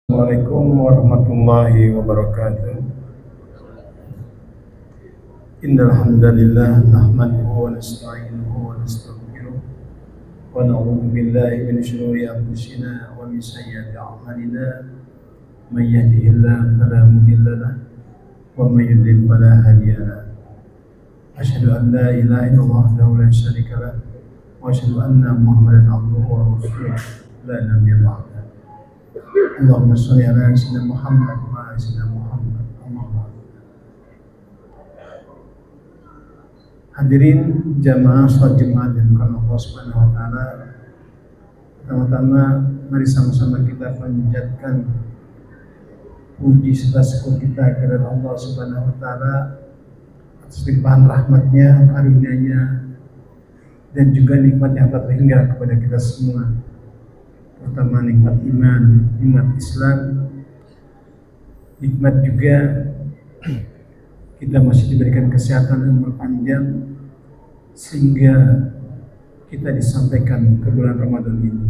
Assalamualaikum warahmatullahi wabarakatuh. Innal hamdalillah nahmaduhu wa nasta'inuhu wa nastaghfiruh wa na'udzu billahi min shururi anfusina wa min sayyiati a'malina. May yahdihillahu fala mudilla lahu wa may yudlil fala hadiya lahu. Asyhadu an la ilaha illallah wahdahu la syarika lahu wa asyhadu anna Muhammadan abduhu wa rasuluh la nabiyya ba'dahu. Allahumma sholli ala sayyidina Muhammad wa ala sayyidina Muhammad. Hadirin jamaah salat Jumat yang dimuliakan Allah Subhanahu wa taala. Pertama-tama mari sama-sama kita panjatkan puji serta syukur kita kepada Allah Subhanahu wa taala atas limpahan rahmatnya, karunia-Nya dan juga nikmat yang tak terhingga kepada kita semua. Pertama nikmat iman, nikmat Islam, nikmat juga kita masih diberikan kesehatan yang berpanjang sehingga kita disampaikan ke bulan Ramadan ini.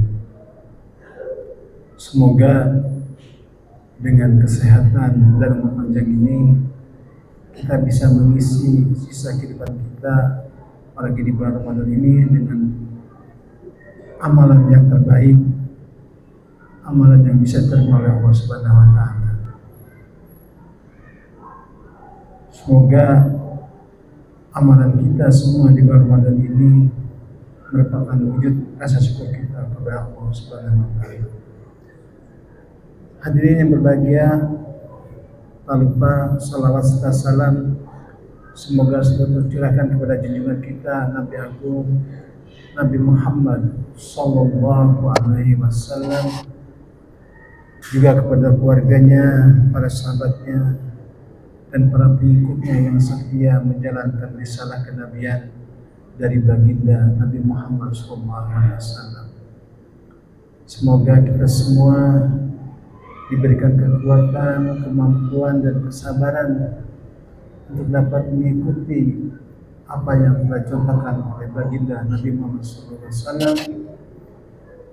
Semoga dengan kesehatan dan umur panjang ini kita bisa mengisi sisa kehidupan kita apalagi di bulan Ramadan ini dengan amalan yang terbaik, amalan yang bisa diterima oleh Allah Subhanahu wa taala. Semoga amalan kita semua di bulan Ramadan ini merupakan wujud rasa syukur kita kepada Allah Subhanahu wa taala. Hadirin yang berbahagia, tak lupa salawat serta salam semoga selalu tercurahkan kepada junjungan kita Nabi Agung Nabi Muhammad sallallahu alaihi wasallam, juga kepada keluarganya, para sahabatnya, dan para pengikutnya yang setia menjalankan risalah kenabian dari baginda Nabi Muhammad SAW. Semoga kita semua diberikan kekuatan, kemampuan, dan kesabaran untuk dapat mengikuti apa yang telah dicontohkan oleh baginda Nabi Muhammad SAW,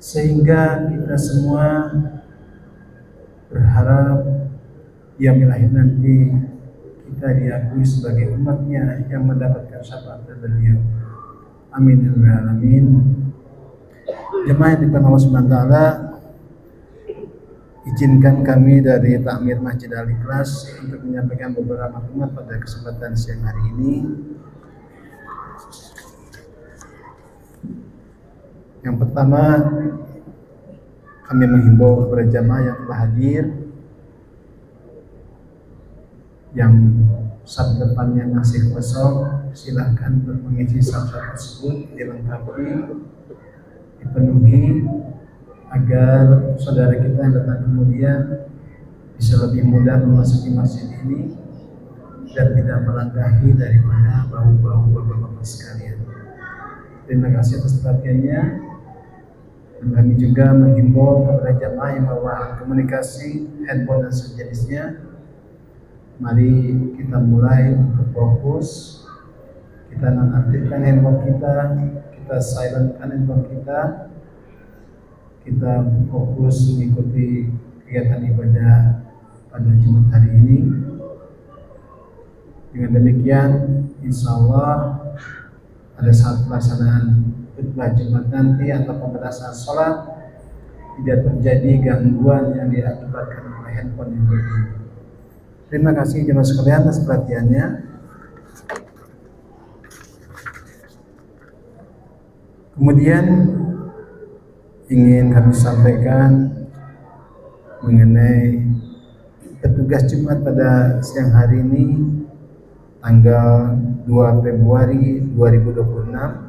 sehingga kita semua berharap yang lahir nanti kita diakui sebagai umatnya yang mendapatkan syafaat dari beliau. Amin ya rabbal alamin. Jemaah yang dimuliakan Allah Subhanahu wa taala, izinkan kami dari Takmir Masjid Al-Ikhlas untuk menyampaikan beberapa maklumat pada kesempatan siang hari ini. Yang pertama, kami menghimbau kepada jamaah yang telah hadir, yang saf depannya masih kosong, silahkan untuk mengisi saf-saf tersebut, dilengkapi, dipenuhi, agar saudara kita yang datang kemudian bisa lebih mudah memasuki masjid ini dan tidak melangkahi daripada bahu-bahu bapak-bapak sekalian. Terima kasih atas perhatiannya. Dan kami juga menghimbau kepada jamaah yang membawa alat komunikasi, handphone dan sejenisnya, mari kita mulai untuk fokus. Kita nonaktifkan handphone kita silentkan handphone kita fokus mengikuti kegiatan ibadah pada Jumat hari ini. Dengan demikian, insya Allah pada saat pelaksanaan khutbah Jumat nanti atau pemberasaan sholat tidak terjadi gangguan yang diakibatkan oleh handphone yang berbunyi. Terima kasih jemaah sekalian atas perhatiannya. Kemudian ingin kami sampaikan mengenai petugas Jumat pada siang hari ini tanggal 2 Februari 2026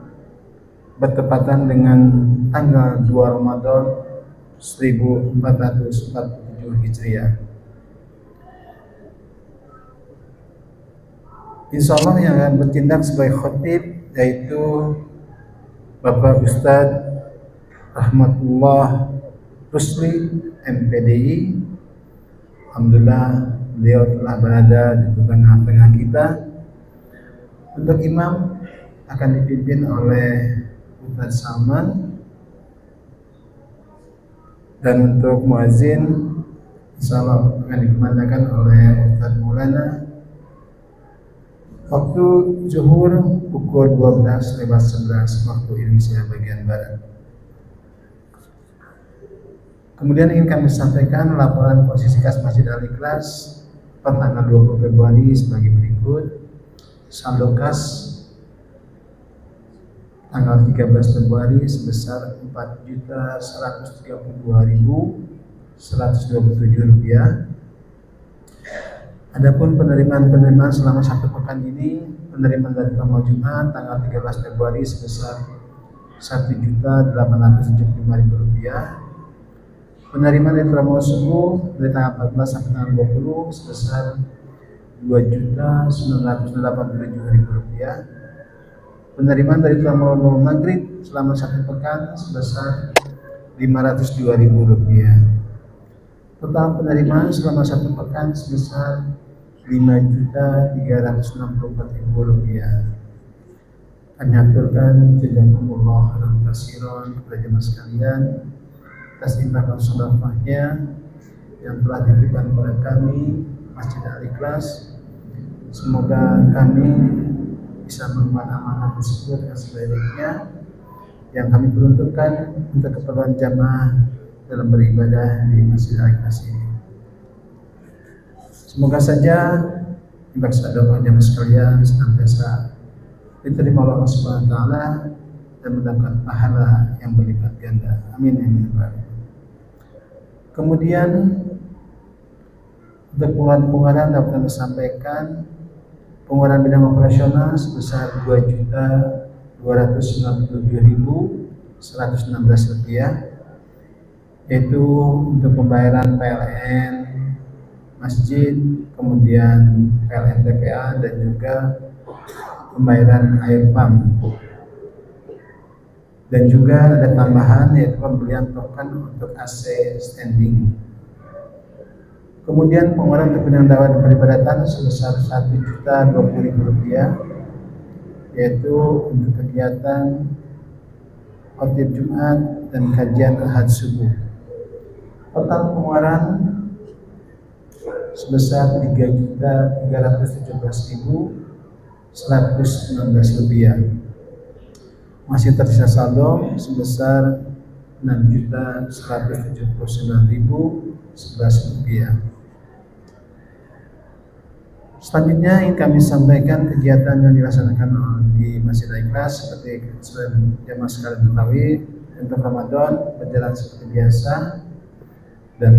bertepatan dengan tanggal 2 Ramadan 1447 Hijriah. Insya Allah yang akan bertindak sebagai khotib yaitu Bapak Ustadz Rahmatullah Rusli MPDI. Alhamdulillah beliau telah berada di tengah-tengah kita. Untuk imam akan dipimpin oleh Ustadz Salman, dan untuk muazin Insyaallah akan dikumandangkan oleh Ustaz Maulana. Waktu zuhur pukul 12:11 waktu Indonesia bagian Barat. Kemudian ingin kami sampaikan laporan posisi kas Masjid Al-Ikhlas per tanggal 20 Februari sebagai berikut. Saldo kas tanggal 13 Februari sebesar Rp4.132.127. Adapun penerimaan selama satu pekan ini, penerimaan dari tanggal Jumat tanggal 13 Februari sebesar Rp1.875.000. Penerimaan dari promo subuh dari tanggal 14 sampai tanggal 20 sebesar Rp2.987.000. Penerimaan dari promo maghrib selama satu pekan sebesar Rp502.000. Total penerimaan selama satu pekan sebesar Rp5.364.000. Kami aturkan jazakumullah khairan katsiran kepada jemaah sekalian atas infak sedekahnya yang telah diberikan kepada kami Masjid Al-Ikhlas. Semoga kami bisa mengemban amanah tersebut dengan sebaik-baiknya yang kami peruntukkan untuk keperluan jamaah dalam beribadah di Masjid Al-Ikhlas ini. Semoga saja infak sedekah jamaah sekalian senantiasa diterima Allah Subhanahu wa taala dan mendapat pahala yang berlipat ganda. Amin amin. Kemudian untuk pengeluaran dapat kami sampaikan pengeluaran bidang operasional sebesar Rp2.297.116, yaitu untuk pembayaran PLN masjid, kemudian PLN TPA dan juga pembayaran air pump. Dan juga ada tambahan yaitu pembelian token untuk AC standing. Kemudian pengeluaran untuk bidang dakwah dan peribadatan sebesar Rp1.020.000, yaitu untuk kegiatan khotib Jumat dan kajian Ahad subuh. Total pengeluaran sebesar Rp3.317.116. Masih tersisa saldo sebesar Rp6.179.011. Selanjutnya ingin kami sampaikan kegiatan yang dilaksanakan di Masjid Al-Ikhlas seperti jamaah sekalian ketahui untuk Ramadan berjalan seperti biasa, dan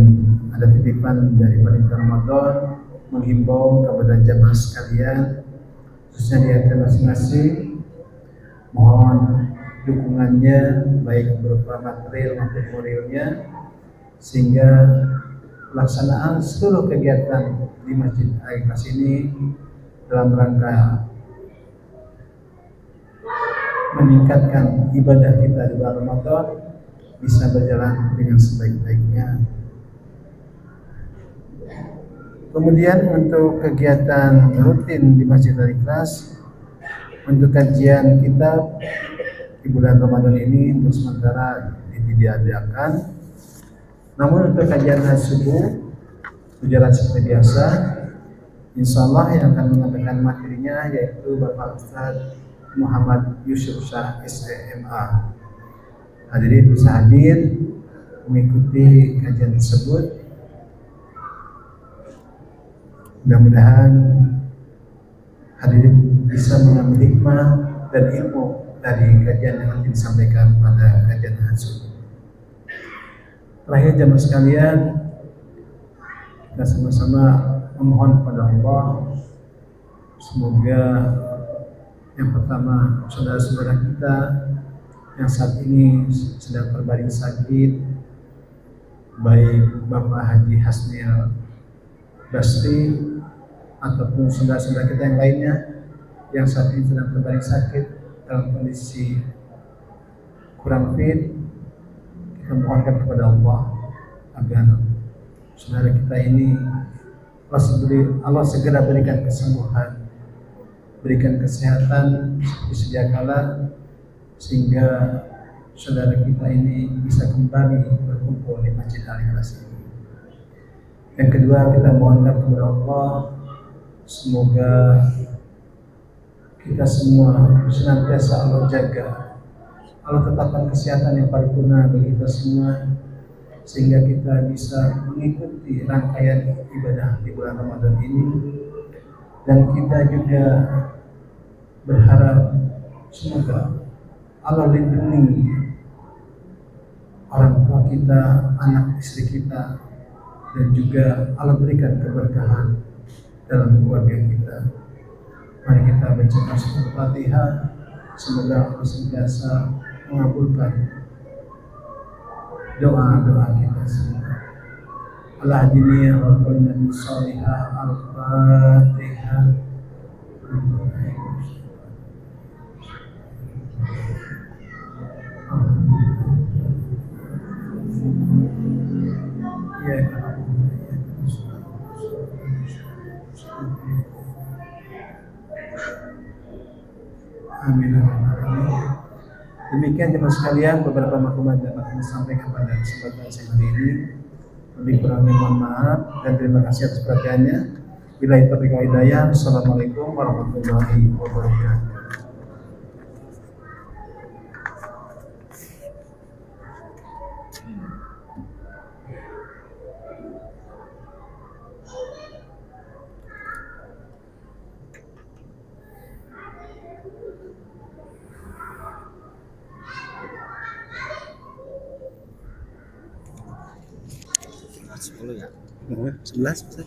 ada titipan dari panitia Ramadan menghimbau kepada jamaah sekalian khususnya di RT masing-masing, mohon dukungannya baik berupa material maupun moralnya sehingga pelaksanaan seluruh kegiatan di Masjid Al-Ikhlas ini dalam rangka meningkatkan ibadah kita di bulan Ramadan bisa berjalan dengan sebaik-baiknya. Kemudian untuk kegiatan rutin di Masjid Al-Ikhlas, untuk kajian kitab di bulan Ramadan ini untuk sementara diadakan. Namun untuk kajian subuh berjalan seperti biasa. Insyaallah yang akan menyampaikan materinya yaitu Bapak Ustaz Muhammad Yusuf Shah SMA. Hadirin bisa hadir mengikuti kajian tersebut. Mudah-mudahan hadirin bisa mengambil hikmah dan ilmu dari kajian yang nanti disampaikan pada kajian subuh. Terakhir jamaah sekalian, kita sama-sama memohon kepada Allah semoga yang pertama saudara-saudara kita yang saat ini sedang terbaring sakit, baik Bapak Haji Hasnil Basti ataupun saudara-saudara kita yang lainnya yang saat ini sedang terbaring sakit dalam kondisi kurang fit, kita mohonkan kepada Allah agar saudara kita ini Allah segera berikan kesembuhan, berikan kesehatan seperti sedia kala, sehingga saudara kita ini bisa kembali berkumpul di Masjid Al-Ikhlas ini. Yang kedua, kita mohonkan kepada Allah semoga kita semua senantiasa Allah jaga, Allah tetapkan kesehatan yang paripurna bagi kita semua, sehingga kita bisa mengikuti rangkaian ibadah di bulan Ramadan ini. Dan kita juga berharap semoga Allah lindungi orang tua kita, anak istri kita, dan juga Allah berikan keberkahan dalam keluarga kita. Mari kita baca surat Al-Fatihah. Semoga Allah senantiasa mengabulkan doa-doa kita semua. Al-Hadiniyah wal Qalimatul Salihah. Al-Fatihah. Amin. Demikian jemaah sekalian beberapa maklumat yang dapat kami sampaikan pada kesempatan siang hari ini. Lebih kurangnya mohon maaf dan terima kasih atas perhatiannya. Billahi taufiq wal hidayah. Assalamualaikum warahmatullahi wabarakatuh. Sepuluh ya? 11 bisa?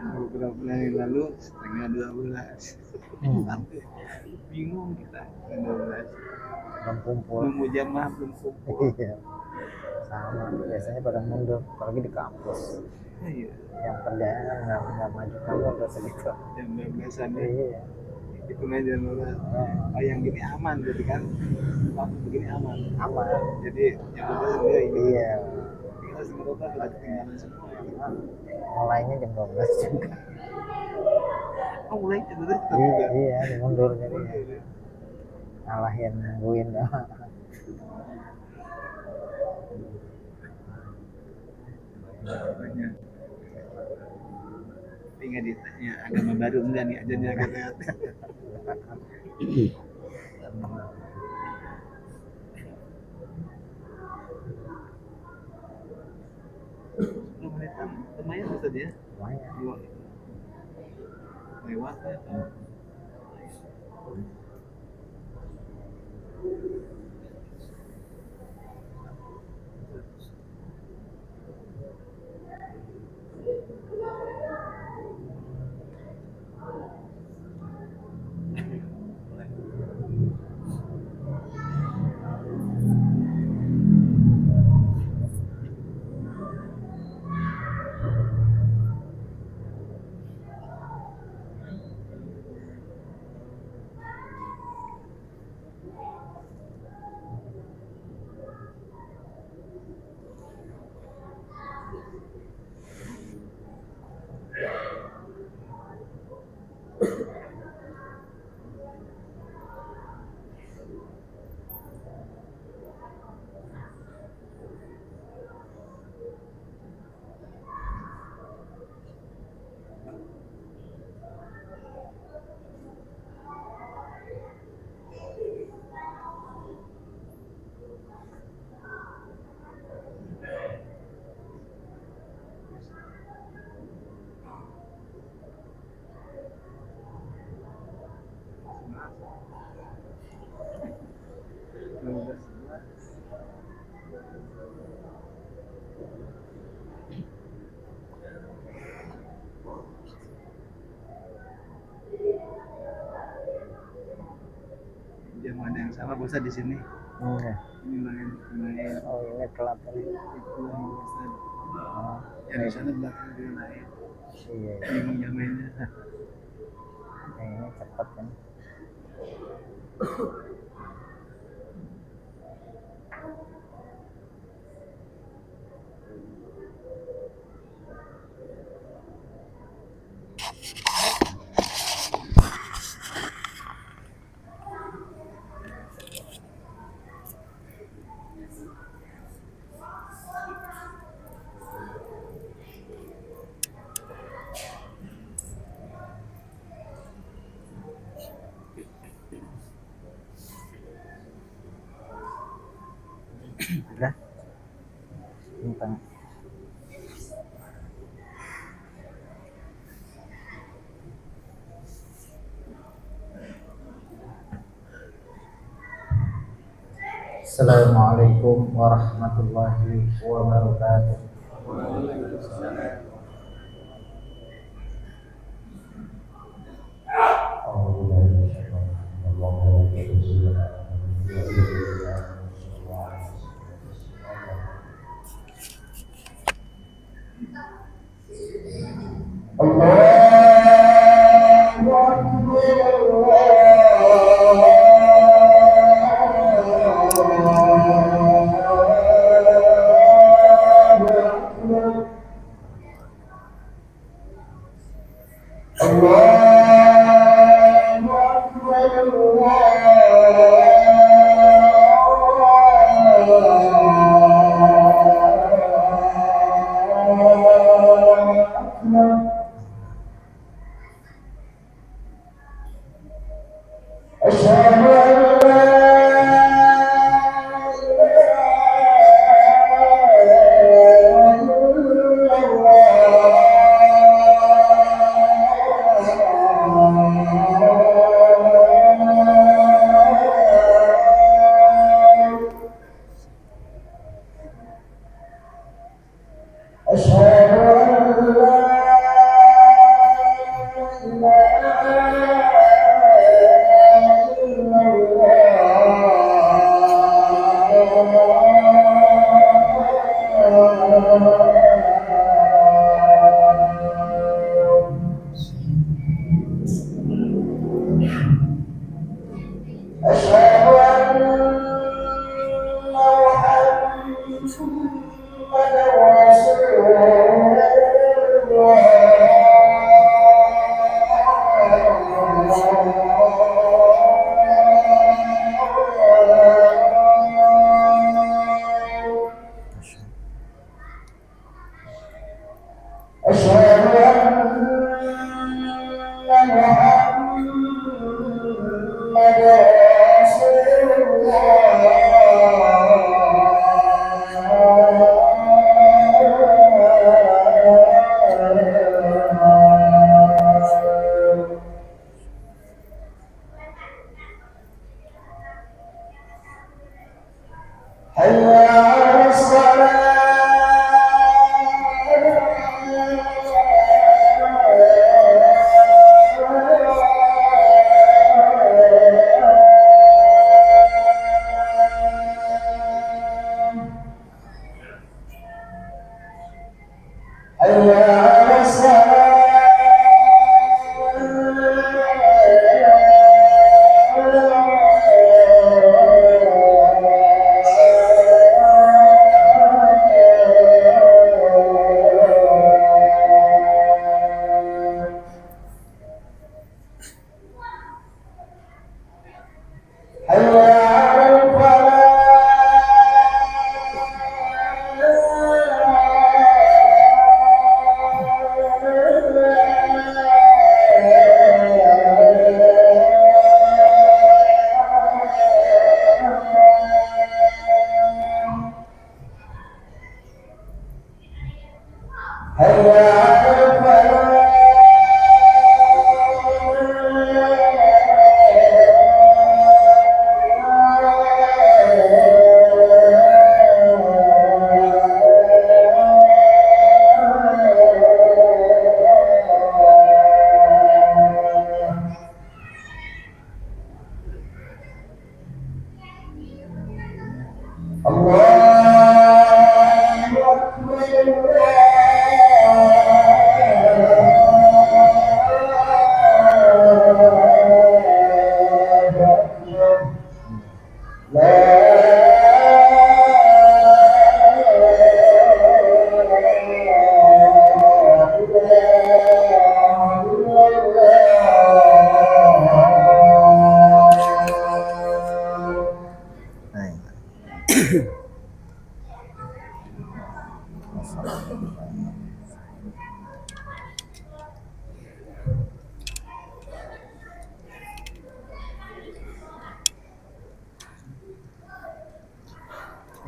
Beberapa bulan yang lalu setengah 12. Bingung kita setengah 12. Belum kumpul. Nunggu jamaah belum kumpul. Iya. Sama, biasanya pada mundur, apalagi di kampus. Iya. Yang kerjanya kan nggak maju mundur segitu. Jam 12-an ya. Iya. Itu aja nolak. Oh, yang gini aman jadi kan. Waktu begini aman. Aman. Jadi jam 12 dia ini. Iya. Kita semua udah ketinggalan semua. Mulainya jam 12 juga. Oh mulai jam 12 Iya, iya, mundur jadi ngalahin nungguin dah. Banyak. Tapi nggak ditanya agama baru enggak nih aja dia kata. Lumayan Ustaz ya. Lumayan. Lewat ya. Jam ada yang salah bosan di sini. Iya. Ini lain. Oh ini telat ini. Itu yang bosan. Oh, Yang di sana belakang dia lain. iya. Bingung jamainnya. Ini cepat kan. Udah. Tentang Assalamualaikum warahmatullahi wabarakatuh.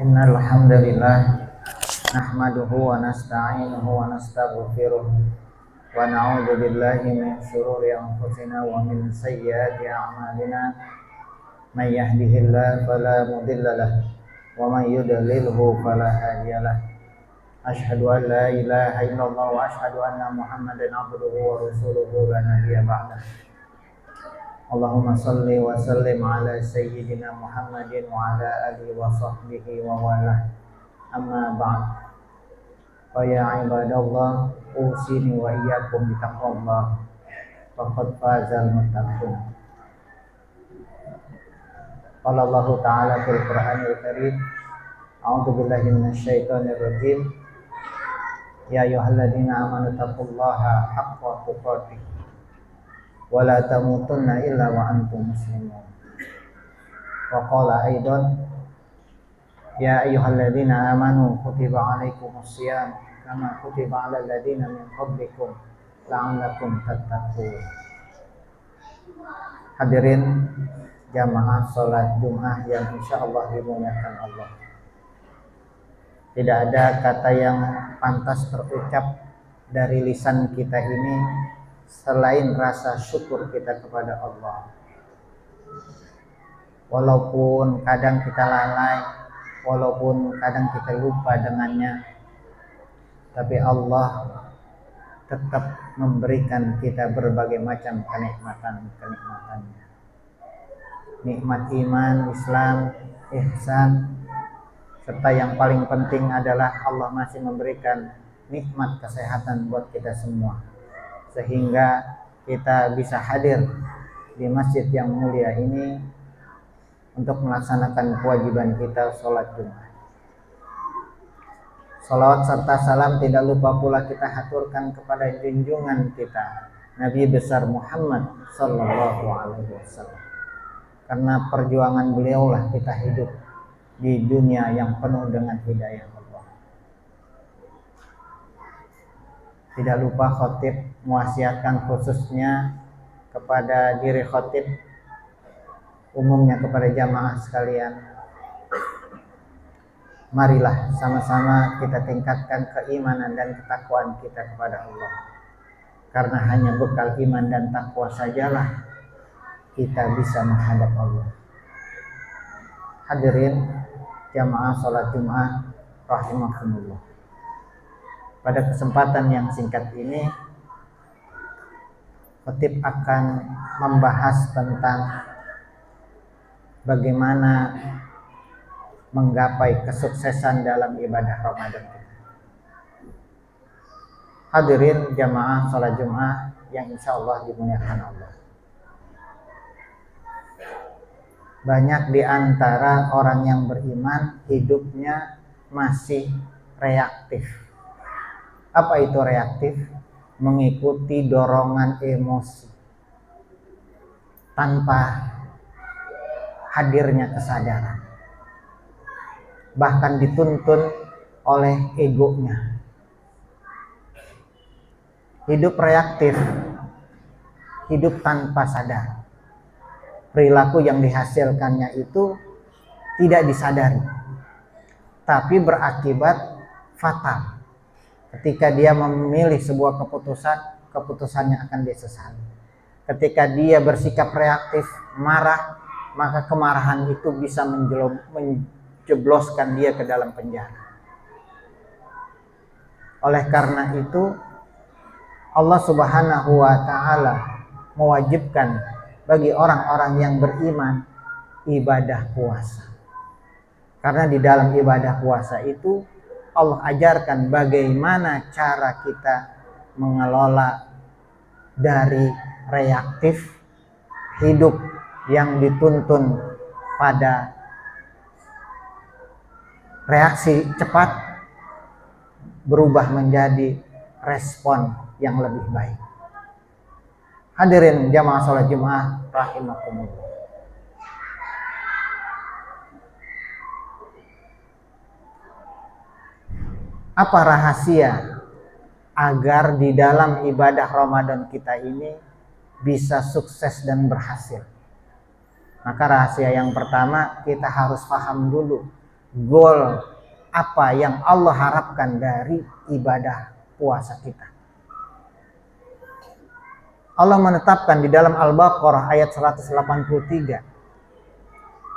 Innal hamdalillah nahmaduhu wa nasta'inuhu wa nastaghfiruh wa na'udzu billahi min shururi anfusina wa min sayyiati a'malina. May yahdihillahu fala mudilla lahu wa may yudlilhu fala hadiyalah. Asyhadu an la ilaha illallah wa asyhadu anna Muhammadan abduhu wa rasuluhu la nabiyya ba'dah. Allahumma salli wa sallim ala sayyidina Muhammadin wa ala alihi wa sahbihi wa wala. Amma ba'd. Fa ya ibadallah, usini wa iyyakum bi taqwallah. Faqad fazal muttaqun. Qala Allah ta'ala fil Qur'anil Karim, a'udzu billahi minasyaitonir rajim. Ya ayyuhalladzina amanu taqullaha haqqa tuqatih wa la tamutunna illa wa antum muslimun. Wa qala aidan, ya ayyuhalladzina amanu kutiba alaikumus shiyam kama kutiba alal ladzina min qablikum la'allakum tattaqun. Hadirin jamaah salat Jumat yang insyaallah dimuliakan Allah. Tidak ada kata yang pantas terucap dari lisan kita ini selain rasa syukur kita kepada Allah. Walaupun kadang kita lalai, walaupun kadang kita lupa dengannya, tapi Allah tetap memberikan kita berbagai macam kenikmatan-kenikmatannya. Nikmat iman, Islam, ihsan, serta yang paling penting adalah Allah masih memberikan nikmat kesehatan buat kita semua, sehingga kita bisa hadir di masjid yang mulia ini untuk melaksanakan kewajiban kita sholat Jumat. Salawat serta salam tidak lupa pula kita haturkan kepada junjungan kita Nabi besar Muhammad sallallahu alaihi wasallam. Karena perjuangan beliaulah kita hidup di dunia yang penuh dengan hidayah Allah. Tidak lupa khotib mewasiatkan khususnya kepada diri khotib, umumnya kepada jamaah sekalian. Marilah sama-sama kita tingkatkan keimanan dan ketakwaan kita kepada Allah. Karena hanya bekal iman dan takwa sajalah kita bisa menghadap Allah. Hadirin jamaah salat Jumat rahimakumullah. Pada kesempatan yang singkat ini, khotib akan membahas tentang bagaimana menggapai kesuksesan dalam ibadah Ramadan. Hadirin jamaah salat Jumat yang insyaallah dimuliakan Allah. Banyak di antara orang yang beriman hidupnya masih reaktif. Apa itu reaktif? Mengikuti dorongan emosi tanpa hadirnya kesadaran. Bahkan dituntun oleh egonya. Hidup reaktif, hidup tanpa sadar. Perilaku yang dihasilkannya itu tidak disadari, tapi berakibat fatal. Ketika dia memilih sebuah keputusan, keputusannya akan disesali. Ketika dia bersikap reaktif, marah, maka kemarahan itu bisa menjebloskan dia ke dalam penjara. Oleh karena itu, Allah Subhanahu wa ta'ala mewajibkan bagi orang-orang yang beriman ibadah puasa. Karena di dalam ibadah puasa itu Allah ajarkan bagaimana cara kita mengelola dari reaktif hidup yang dituntun pada reaksi cepat berubah menjadi respon yang lebih baik. Hadirin jamaah salat Jumat rahimakumullah. Apa rahasia agar di dalam ibadah Ramadan kita ini bisa sukses dan berhasil? Maka rahasia yang pertama, kita harus paham dulu goal apa yang Allah harapkan dari ibadah puasa kita. Allah menetapkan di dalam Al-Baqarah ayat 183,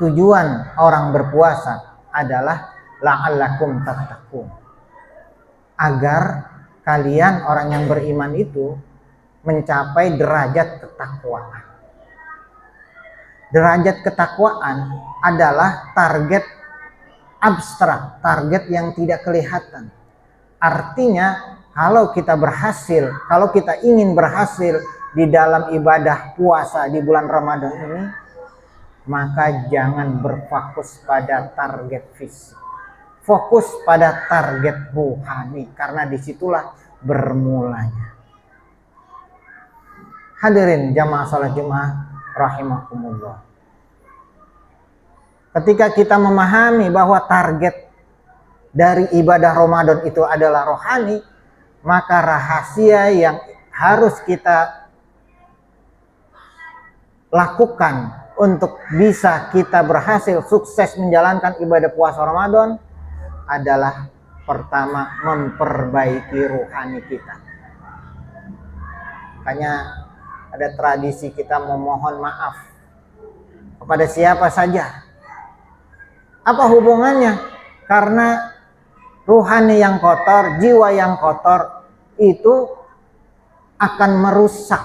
tujuan orang berpuasa adalah la'allakum tattaqun, agar kalian orang yang beriman itu mencapai derajat ketakwaan. Derajat ketakwaan adalah target abstrak, target yang tidak kelihatan. Artinya kalau kita berhasil, kalau kita ingin berhasil di dalam ibadah puasa di bulan Ramadan ini, maka jangan berfokus pada target fisik. Fokus pada target rohani, karena disitulah bermulanya. Hadirin jamaah salat Jumat rahimakumullah. Ketika kita memahami bahwa target dari ibadah Ramadan itu adalah rohani, maka rahasia yang harus kita lakukan untuk bisa kita berhasil sukses menjalankan ibadah puasa Ramadan adalah pertama, memperbaiki rohani kita. Makanya ada tradisi kita memohon maaf kepada siapa saja. Apa hubungannya? Karena rohani yang kotor, jiwa yang kotor itu akan merusak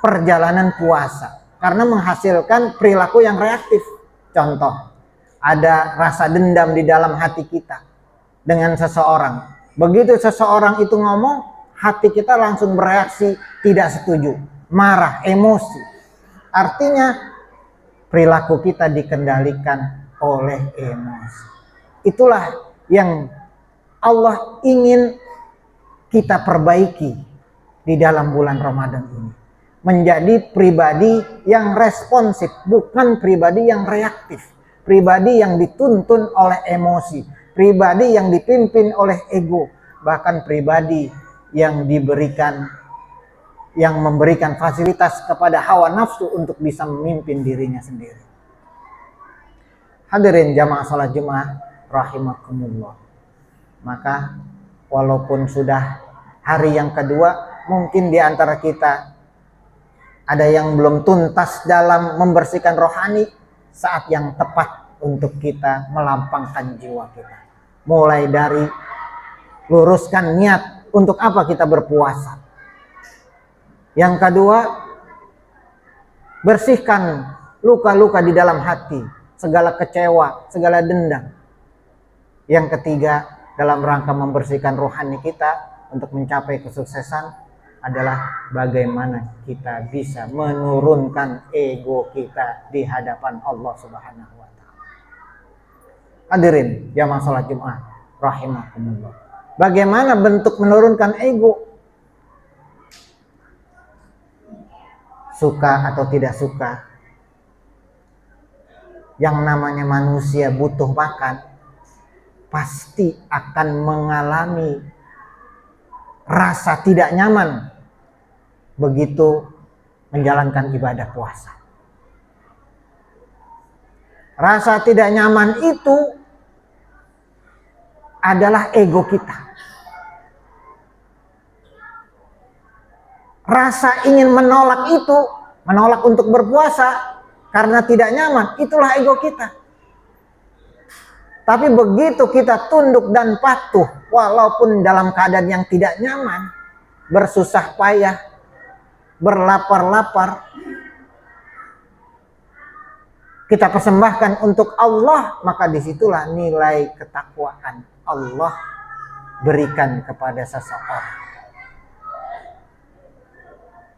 perjalanan puasa karena menghasilkan perilaku yang reaktif. Contoh, ada rasa dendam di dalam hati kita dengan seseorang. Begitu seseorang itu ngomong, hati kita langsung bereaksi tidak setuju, marah, emosi. Artinya perilaku kita dikendalikan oleh emosi. Itulah yang Allah ingin kita perbaiki di dalam bulan Ramadan ini. Menjadi pribadi yang responsif, bukan pribadi yang reaktif. Pribadi yang dituntun oleh emosi, pribadi yang dipimpin oleh ego, bahkan pribadi yang memberikan fasilitas kepada hawa nafsu untuk bisa memimpin dirinya sendiri. Hadirin jamaah salat Jumat rahimakumullah. Maka walaupun sudah hari yang kedua, mungkin di antara kita ada yang belum tuntas dalam membersihkan rohani, saat yang tepat untuk kita melampangkan jiwa kita. Mulai dari luruskan niat untuk apa kita berpuasa. Yang kedua, bersihkan luka-luka di dalam hati, segala kecewa, segala dendam. Yang ketiga, dalam rangka membersihkan rohani kita untuk mencapai kesuksesan adalah bagaimana kita bisa menurunkan ego kita di hadapan Allah Subhanahu wa taala. Hadirin jamaah salat Jumat rahimakumullah. Bagaimana bentuk menurunkan ego? Suka atau tidak suka, yang namanya manusia butuh makan pasti akan mengalami rasa tidak nyaman begitu menjalankan ibadah puasa. Rasa tidak nyaman itu adalah ego kita. Rasa ingin menolak itu, menolak untuk berpuasa karena tidak nyaman, itulah ego kita. Tapi begitu kita tunduk dan patuh, walaupun dalam keadaan yang tidak nyaman, bersusah payah, berlapar-lapar, kita persembahkan untuk Allah, maka disitulah nilai ketakwaan Allah berikan kepada seseorang.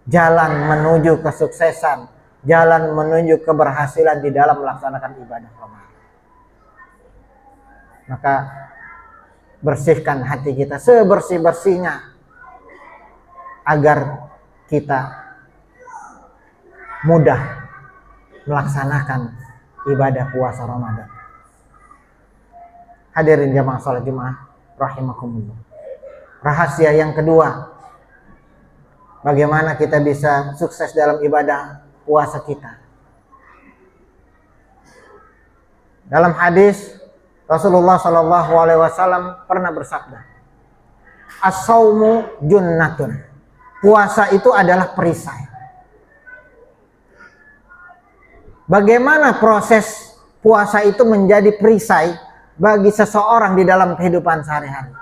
Jalan menuju kesuksesan, jalan menuju keberhasilan di dalam melaksanakan ibadah Ramadan. Maka bersihkan hati kita sebersih-bersihnya agar kita mudah melaksanakan ibadah puasa Ramadan. Hadirin jamaah salat Jumat rahimakumullah. Rahasia yang kedua, bagaimana kita bisa sukses dalam ibadah puasa kita. Dalam hadis Rasulullah Shallallahu Alaihi Wasallam pernah bersabda, as-saumu junnatun. Puasa itu adalah perisai. Bagaimana proses puasa itu menjadi perisai bagi seseorang di dalam kehidupan sehari-hari?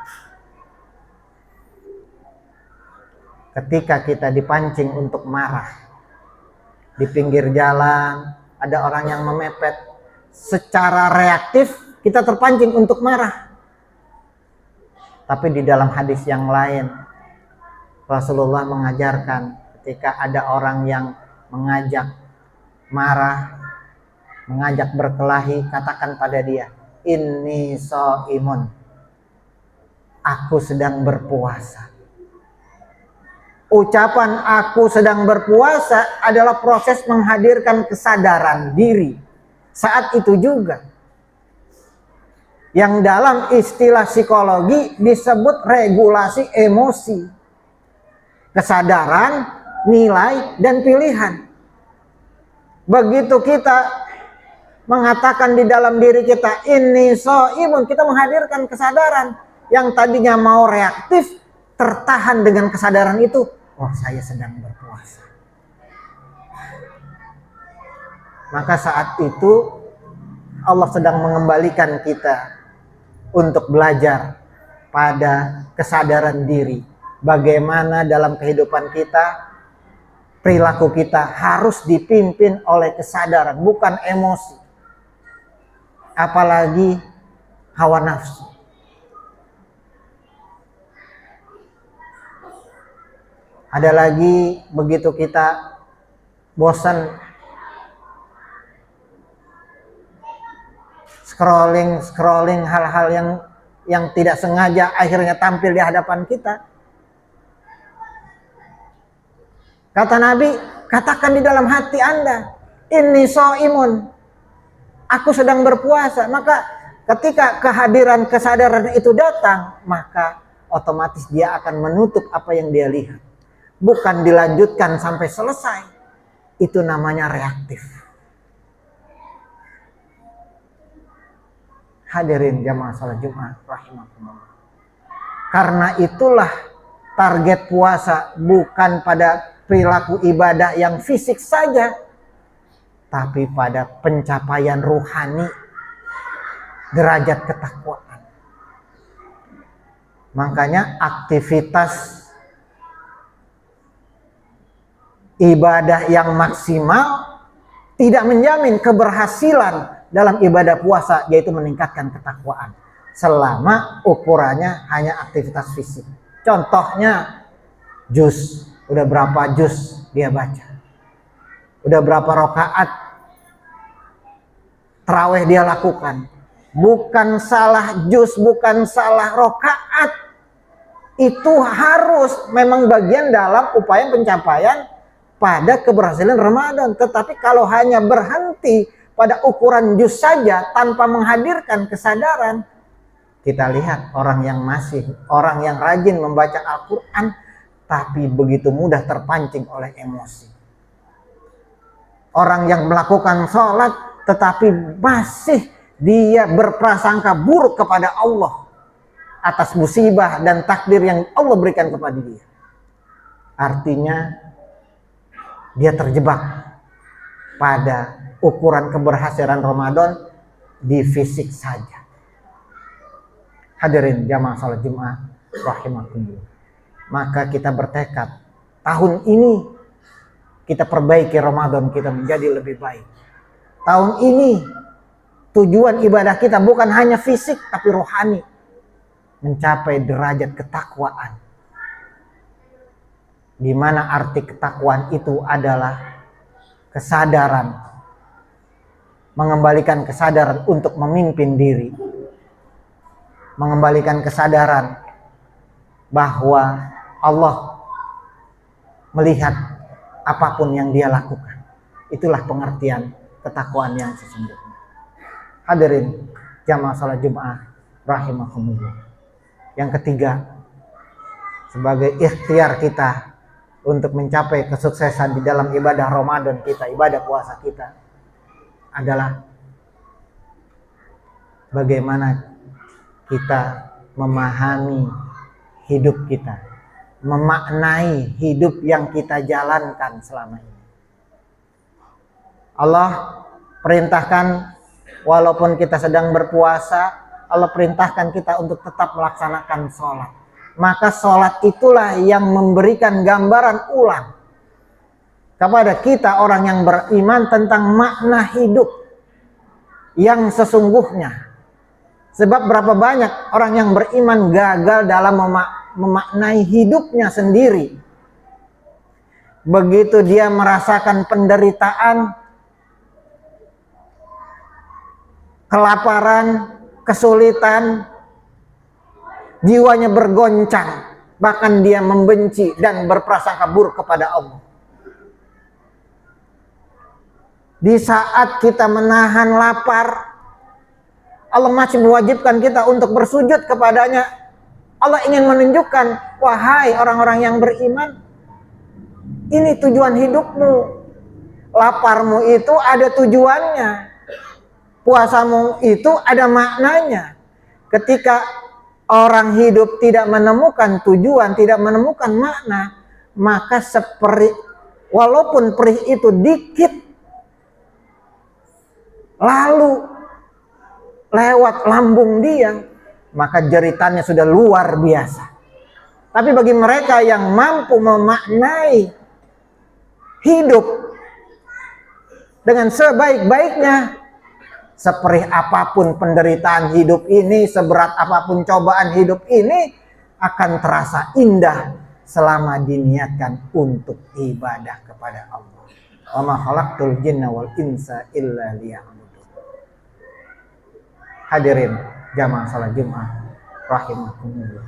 Ketika kita dipancing untuk marah, di pinggir jalan ada orang yang memepet, secara reaktif kita terpancing untuk marah. Tapi di dalam hadis yang lain, Rasulullah mengajarkan ketika ada orang yang mengajak marah, mengajak berkelahi, katakan pada dia, inni shaimun, aku sedang berpuasa. Ucapan aku sedang berpuasa adalah proses menghadirkan kesadaran diri saat itu juga, yang dalam istilah psikologi disebut regulasi emosi, kesadaran, nilai, dan pilihan. Begitu kita mengatakan di dalam diri kita inni shaimun, kita menghadirkan kesadaran. Yang tadinya mau reaktif tertahan dengan kesadaran itu, oh saya sedang berpuasa. Maka saat itu Allah sedang mengembalikan kita untuk belajar pada kesadaran diri. Bagaimana dalam kehidupan kita, perilaku kita harus dipimpin oleh kesadaran, bukan emosi. Apalagi hawa nafsu. Ada lagi begitu kita bosan scrolling hal-hal yang tidak sengaja akhirnya tampil di hadapan kita. Kata Nabi, katakan di dalam hati Anda, inni shaimun, aku sedang berpuasa. Maka ketika kehadiran kesadaran itu datang, maka otomatis dia akan menutup apa yang dia lihat. Bukan dilanjutkan sampai selesai. Itu namanya reaktif. Hadirin jamaah salat Jumat rahimakumullah. Karena itulah target puasa bukan pada perilaku ibadah yang fisik saja, tapi pada pencapaian ruhani, derajat ketakwaan. Makanya aktivitas ibadah yang maksimal tidak menjamin keberhasilan dalam ibadah puasa, yaitu meningkatkan ketakwaan selama ukurannya hanya aktivitas fisik. Contohnya juz, udah berapa juz dia baca, udah berapa rakaat tarawih dia lakukan. Bukan salah juz, bukan salah rakaat, itu harus memang bagian dalam upaya pencapaian pada keberhasilan Ramadan. Tetapi kalau hanya berhenti pada ukuran juz saja tanpa menghadirkan kesadaran, kita lihat orang yang rajin membaca Al-Quran tapi begitu mudah terpancing oleh emosi. Orang yang melakukan sholat tetapi masih dia berprasangka buruk kepada Allah atas musibah dan takdir yang Allah berikan kepada dia. Artinya dia terjebak pada ukuran keberhasilan Ramadan di fisik saja. Hadirin jamaah salat Jumat rahimakumullah. Maka kita bertekad tahun ini kita perbaiki Ramadan kita menjadi lebih baik. Tahun ini tujuan ibadah kita bukan hanya fisik tapi rohani, mencapai derajat ketakwaan. Di mana arti ketakwaan itu adalah kesadaran, mengembalikan kesadaran untuk memimpin diri, mengembalikan kesadaran bahwa Allah melihat apapun yang dia lakukan. Itulah pengertian ketakwaan yang sesungguhnya. Hadirin jamaah salat Jumat rahimakumullah. Yang ketiga, sebagai ikhtiar kita untuk mencapai kesuksesan di dalam ibadah Ramadan kita, ibadah puasa kita, adalah bagaimana kita memahami hidup kita, memaknai hidup yang kita jalankan selama ini. Allah perintahkan, walaupun kita sedang berpuasa, Allah perintahkan kita untuk tetap melaksanakan sholat. Maka sholat itulah yang memberikan gambaran ulang kepada kita orang yang beriman tentang makna hidup yang sesungguhnya. Sebab berapa banyak orang yang beriman gagal dalam memaknai hidupnya sendiri. Begitu dia merasakan penderitaan, kelaparan, kesulitan, jiwanya bergoncang, bahkan dia membenci dan berprasangka buruk kepada Allah. Di saat kita menahan lapar, Allah masih mewajibkan kita untuk bersujud kepadanya. Allah ingin menunjukkan, wahai orang-orang yang beriman, ini tujuan hidupmu. Laparmu itu ada tujuannya. Puasamu itu ada maknanya. Ketika orang hidup tidak menemukan tujuan, tidak menemukan makna, maka walaupun perih itu dikit, lalu lewat lambung dia, maka jeritannya sudah luar biasa. Tapi bagi mereka yang mampu memaknai hidup dengan sebaik-baiknya, seperih apapun penderitaan hidup ini, seberat apapun cobaan hidup ini, akan terasa indah selama diniatkan untuk ibadah kepada Allah. Wa ma khalaqtul jinna wal insa illa liya'budun. Hadirin jamaah salat Jumat rahimakumullah.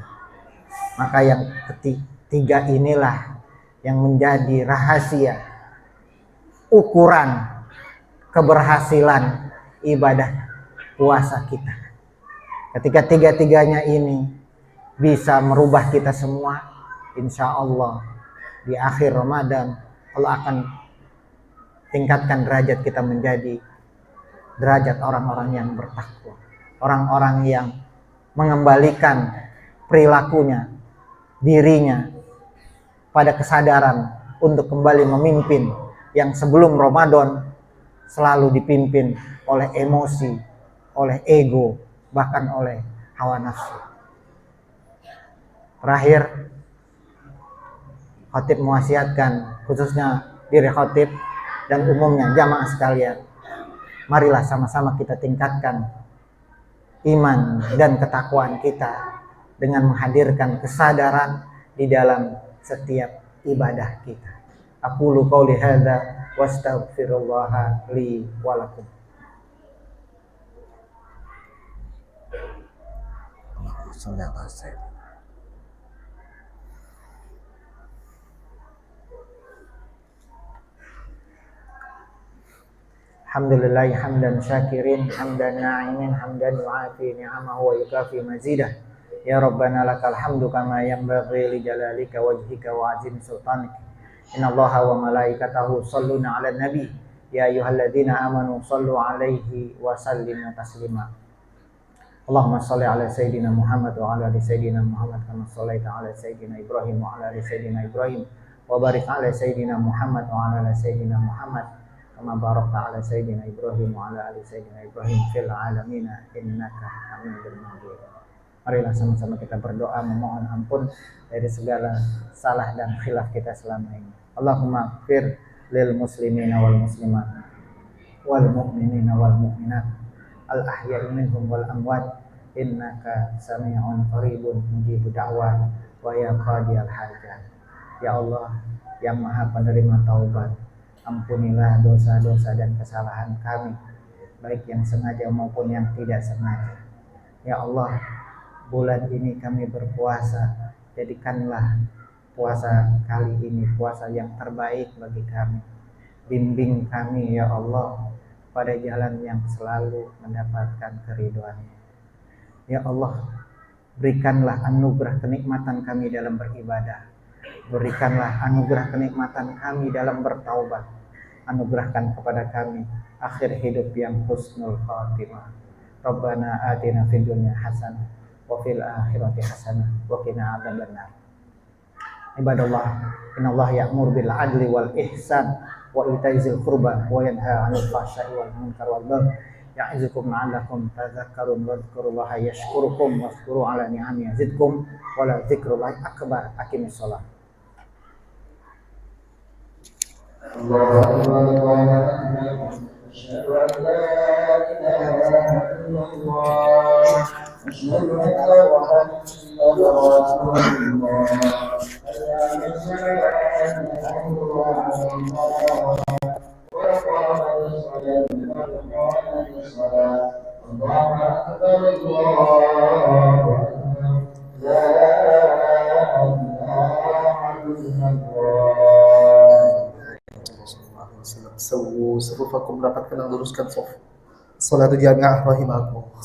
Maka yang ketiga inilah yang menjadi rahasia ukuran keberhasilan ibadah puasa kita. Ketika tiga-tiganya ini bisa merubah kita semua, insya Allah di akhir Ramadan Allah akan tingkatkan derajat kita menjadi derajat orang-orang yang bertakwa, orang-orang yang mengembalikan perilakunya, dirinya pada kesadaran untuk kembali memimpin yang sebelum Ramadan selalu dipimpin oleh emosi, oleh ego, bahkan oleh hawa nafsu. Terakhir, khatib mewasiatkan, khususnya diri khatib dan umumnya jamaah sekalian, marilah sama-sama kita tingkatkan iman dan ketakwaan kita dengan menghadirkan kesadaran di dalam setiap ibadah kita. Aqulu qouli hadza wa astaghfirullah li wa lakum. Alhamdulillah hamdan syakirin, hamdan na'imin, hamdan yu'afi ni'amahu wa yukafi mazidah. Ya Rabbana lakal hamdu kama yanbaghi li jalalika wajhika wa azim sultanik. Inna Allaha wa malaikatahu shalluna 'alan nabi. Ya ayyuhalladzina amanu shallu 'alaihi wa sallimu taslima. Allahumma shalli 'ala sayyidina Muhammad wa 'ala ali sayyidina Muhammad kama shallaita 'ala sayyidina Ibrahim wa 'ala ali sayyidina Ibrahim wa barik 'ala sayyidina Muhammad wa 'ala ali sayyidina Muhammad kama barakta 'ala sayyidina Ibrahim wa 'ala ali sayyidina Ibrahim fil 'alamin innaka Hamidum Majid. Marilah sama-sama kita berdoa memohon ampun dari segala salah dan khilaf kita selama ini. Allahumma ighfir lil muslimina wal muslimat wal mu'minina wal mu'minat al ahya'i minhum wal amwat innaka sami'un qaribun mujibud da'wat wa ya qadiyal hajat. Ya Allah yang Maha penerima taubat, ampunilah dosa-dosa dan kesalahan kami, baik yang sengaja maupun yang tidak sengaja. Ya Allah, bulan ini kami berpuasa, jadikanlah puasa kali ini puasa yang terbaik bagi kami. Bimbing kami ya Allah pada jalan yang selalu mendapatkan keridhaan-Mu. Ya Allah, berikanlah anugerah kenikmatan kami dalam beribadah. Berikanlah anugerah kenikmatan kami dalam bertaubat. Anugerahkan kepada kami akhir hidup yang husnul khatimah. Rabbana atina fid dunya hasanah wa fil akhirati hasanah wa qina adzabannar. Ibadallah, innallaha ya'muru bil 'adli wal ihsan wa ita'i dzil qurba wa yanha 'anil fahsya'i wal munkar wal baghi ya'izukum la'allakum tadhakkarun wadhkurullaha yashkurukum washkuru 'ala ni'amihi yazidkum wa la dzikrullahi akbar. Aqimis shalah. Allahu akbar, Allahu akbar. Asyhadu an la ilaha illallah. Asyhadu anna Muhammadar Rasulullah. Sawu sufufakum, dapatkan luruskan saf. Salatu jami'ah rahimakumullah.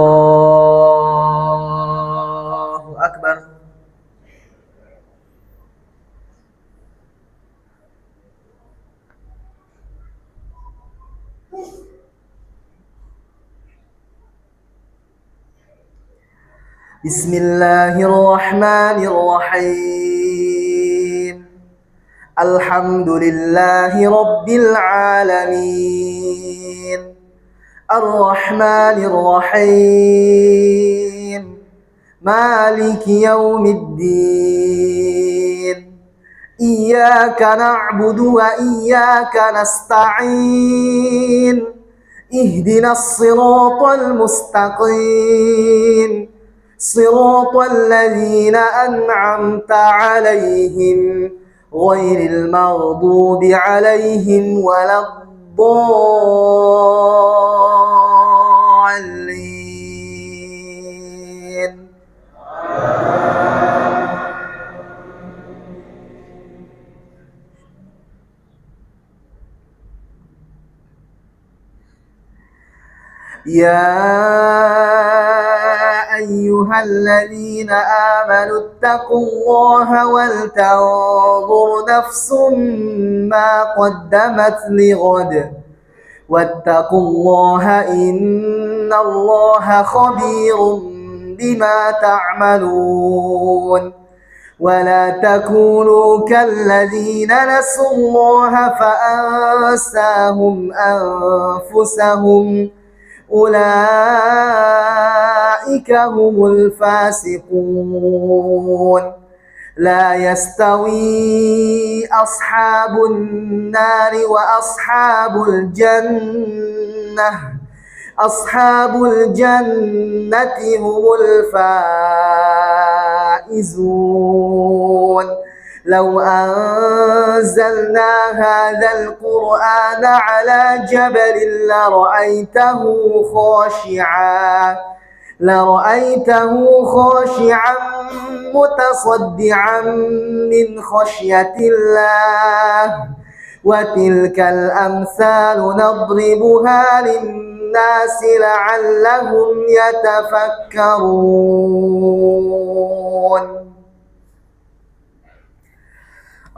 Allahu akbar. Bismillahirrahmanirrahim. Alhamdulillahi rabbil alamin. Ar-Rahmanir-Rahim. Maliki yaumiddin. Iyyaka na'budu wa iyyaka nasta'in. Ihdinas siratal mustaqim. Siratal ladzina an'amta 'alaihim ghairil maghdubi 'alaihim waladdallin. Ya ayyuhalladzina amanu ittaqullaha wal tanzur nafsum ma qaddamat lighad wattaqullaha innallaha khabirum bima ta'malun. ولا تكونوا كالذين نسوا الله فأنساهم أنفسهم أولئك هم الفاسقون. لا يستوي أصحاب النار وأصحاب الجنة. أصحاب الجنة هم الفائزون. لو أنزلنا هذا القرآن على جبل لرأيته خاشعا متصدعا من خشية الله. وتلك الأمثال نضربها للناس لعلهم يتفكرون.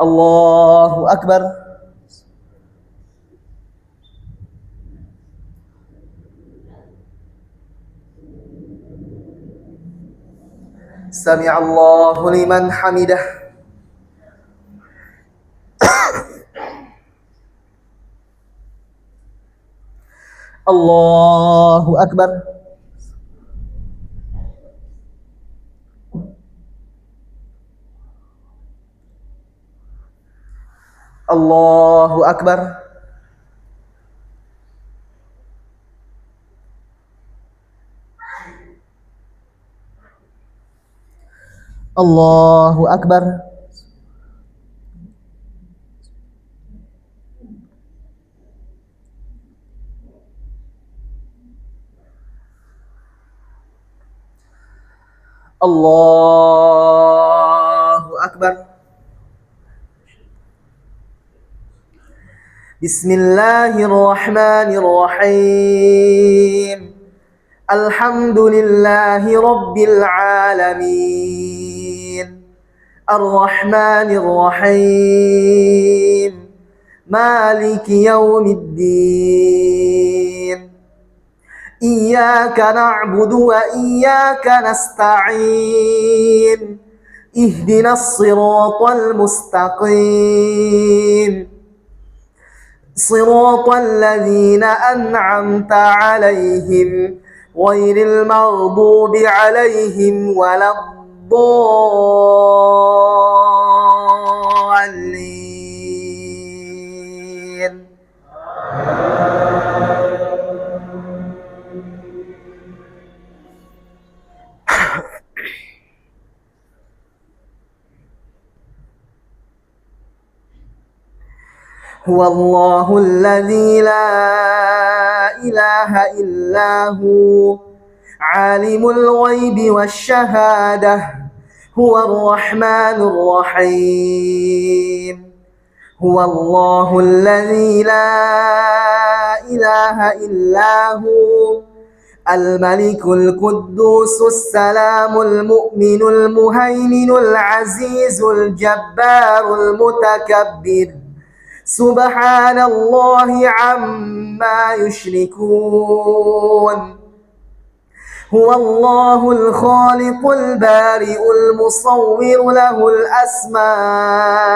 Allahu akbar. Sami'allahu liman hamidah. Allahu akbar. Allahu akbar. Allahu akbar. Allahu akbar. Bismillahirrahmanirrahim. Alhamdulillahi Rabbil Alamin, Ar-Rahmanir Rahim, Maliki Yawmiddin, Iyyaka na'budu wa iyyaka nasta'in, Ihdinas siratal mustaqim, Siratal ladzina an'amta 'alaihim ghairil maghdubi 'alaihim waladdallin. Huwallahu alladzi la ilaha illahu alimul ghaibi wasyahadah huwar rahmanur rahim. Huwallahu alladzi la ilaha illahu al-malikul quddusus salamul mu'minul muhaiminul azizul jabbarul mutakabbir. Subhanallahi amma yushrikun. Huwallahul khaliqul bari'ul musawwir lahul asma'ul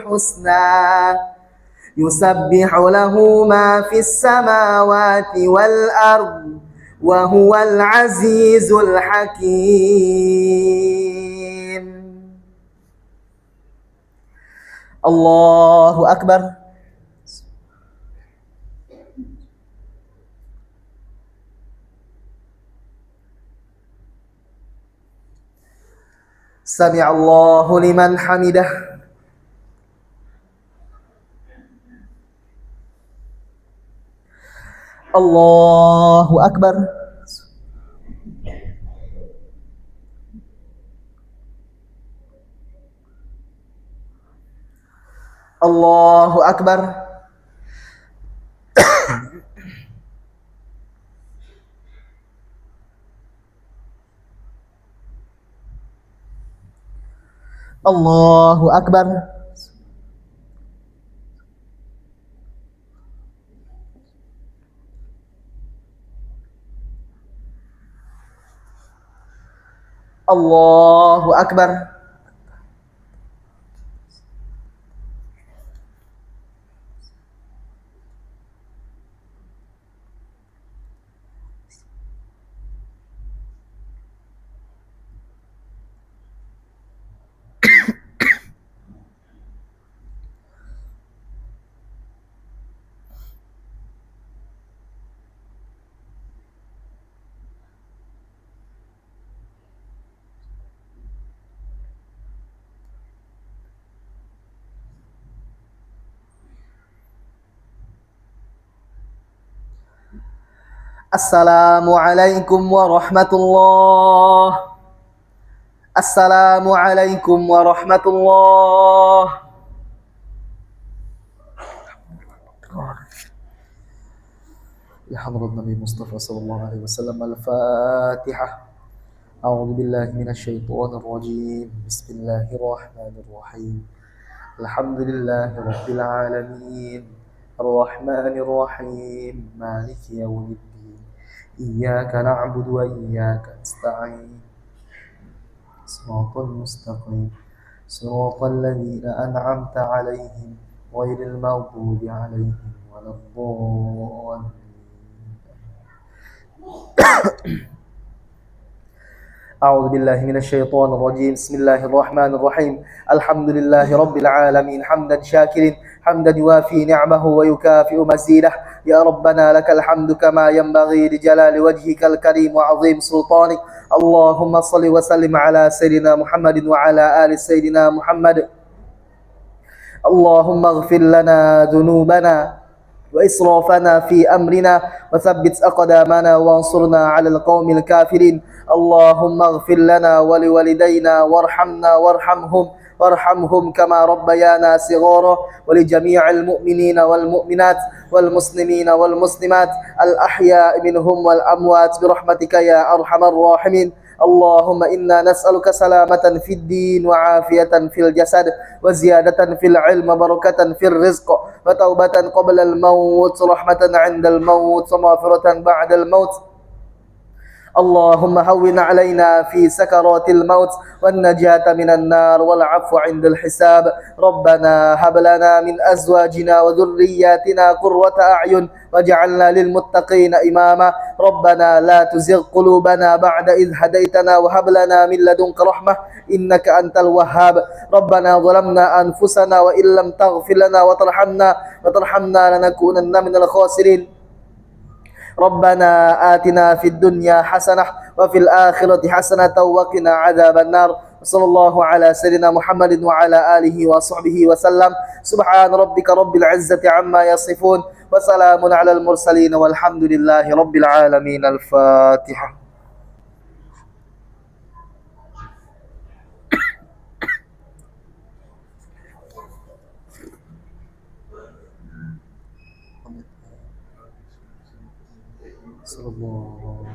husna. Yusabbihu lahu ma fis samawati wal ard wa huwal azizul hakim. Allahu Akbar. Sami'allahu liman hamidah. Allahu Akbar. Allahu Akbar. Allahu Akbar. Allahu Akbar. Assalamualaikum warahmatullahi. Assalamualaikum warahmatullahi. Ya Hadratin Nabi Mustafa sallallahu alaihi wasallam. Al-Fatihah. A'udzu billahi minasyaitonir rajim. Bismillahirrahmanirrahim. Alhamdulillahi rabbil alamin. Ar-Rahmanir Rahim. Maliki yaumiddin. Iyyaka na'budu wa iyyaka nasta'in. Siratal mustaqim. Siratal ladzina an'amta 'alaihim ghairil maghdubi 'alaihim waladdallin. أعوذ بالله من الشيطان الرجيم. بسم الله الرحمن الرحيم. الحمد لله رب العالمين حمدا شاكرا حمدا يوافي نعمه ويكافئ مزيده. يا ربنا لك الحمد كما ينبغي لجلال وجهك الكريم وعظيم سلطانك. اللهم صل وسلم على سيدنا محمد وعلى آل سيدنا محمد. اللهم اغفر لنا ذنوبنا وإسرافنا في أمرنا وثبت أقدامنا وانصرنا على القوم الكافرين. اللهم اغفر لنا ولوالدينا وارحمنا وارحمهم وارحمهم كما ربيانا صغارا ولجميع المؤمنين والمؤمنات والمسلمين والمسلمات الأحياء منهم والأموات برحمتك يا أرحم الراحمين. اللهم إنا نسألك سلامة في الدين وعافية في الجسد وزيادة في العلم وبركة في الرزق وتوبة قبل الموت ورحمة عند الموت ومغفرة بعد الموت. اللهم هون علينا في سكرات الموت والنجاة من النار والعفو عند الحساب. ربنا هب لنا من أزواجنا وذرياتنا قرة أعين واجعلنا للمتقين إماما. ربنا لا تزغ قلوبنا بعد إذ هديتنا وهب لنا من لدنك رحمة إنك أنت الوهاب. ربنا ظلمنا أنفسنا وإن لم تغفر لنا وترحمنا لنكونن من الخاسرين. ربنا آتنا في الدنيا حسنة وفي الآخرة حسنة وقنا عذاب النار. صلى الله على سيدنا محمد وعلى آله وصحبه وسلم. سبحان ربك رب العزة عما يصفون وسلام على المرسلين والحمد لله رب العالمين. الفاتحة. صلى الله